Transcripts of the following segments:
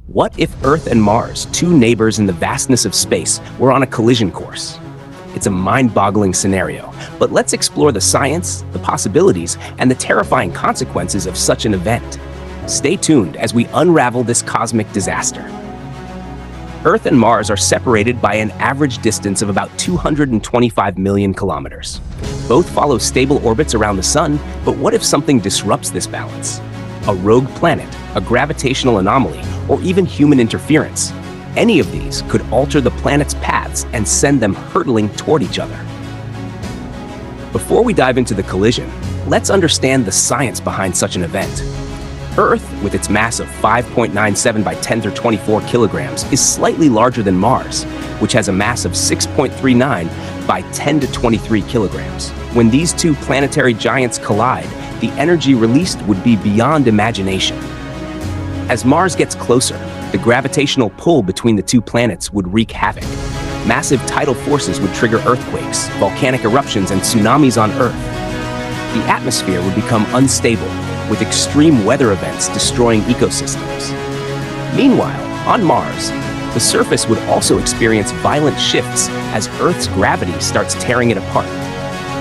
What if Earth and Mars, two neighbors in the vastness of space, were on a collision course? It's a mind-boggling scenario, but let's explore the science, the possibilities, and the terrifying consequences of such an event. Stay tuned as we unravel this cosmic disaster. Earth and Mars are separated by an average distance of about 225 million kilometers. Both follow stable orbits around the Sun, but what if something disrupts this balance? A rogue planet, a gravitational anomaly, or even human interference. Any of these could alter the planet's paths and send them hurtling toward each other. Before we dive into the collision, let's understand the science behind such an event. Earth, with its mass of 5.97 by 10 to 24 kilograms, is slightly larger than Mars, which has a mass of 6.39 by 10 to 23 kilograms. When these two planetary giants collide, the energy released would be beyond imagination. As Mars gets closer, the gravitational pull between the two planets would wreak havoc. Massive tidal forces would trigger earthquakes, volcanic eruptions, and tsunamis on Earth. The atmosphere would become unstable, with extreme weather events destroying ecosystems. Meanwhile, on Mars, the surface would also experience violent shifts as Earth's gravity starts tearing it apart.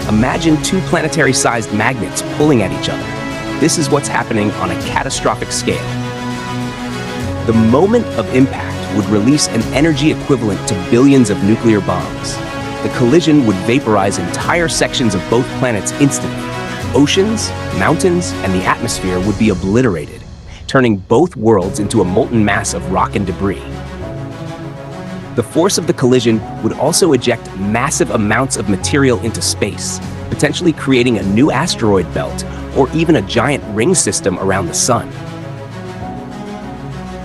Imagine two planetary-sized magnets pulling at each other. This is what's happening on a catastrophic scale. The moment of impact would release an energy equivalent to billions of nuclear bombs. The collision would vaporize entire sections of both planets instantly. Oceans, mountains, and the atmosphere would be obliterated, turning both worlds into a molten mass of rock and debris. The force of the collision would also eject massive amounts of material into space, potentially creating a new asteroid belt or even a giant ring system around the Sun.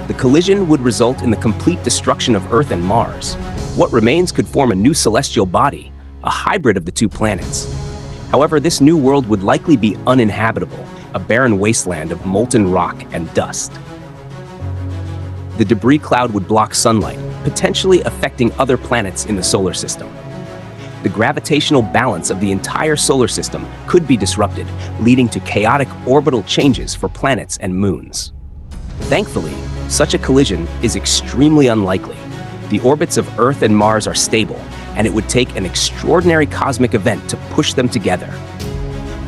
The collision would result in the complete destruction of Earth and Mars. What remains could form a new celestial body, a hybrid of the two planets. However, this new world would likely be uninhabitable, a barren wasteland of molten rock and dust. The debris cloud would block sunlight, potentially affecting other planets in the solar system. The gravitational balance of the entire solar system could be disrupted, leading to chaotic orbital changes for planets and moons. Thankfully, such a collision is extremely unlikely. The orbits of Earth and Mars are stable, and it would take an extraordinary cosmic event to push them together.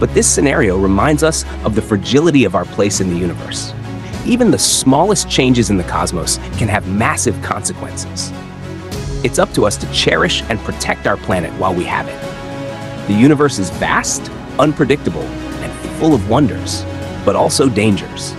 But this scenario reminds us of the fragility of our place in the universe. Even the smallest changes in the cosmos can have massive consequences. It's up to us to cherish and protect our planet while we have it. The universe is vast, unpredictable, and full of wonders, but also dangers.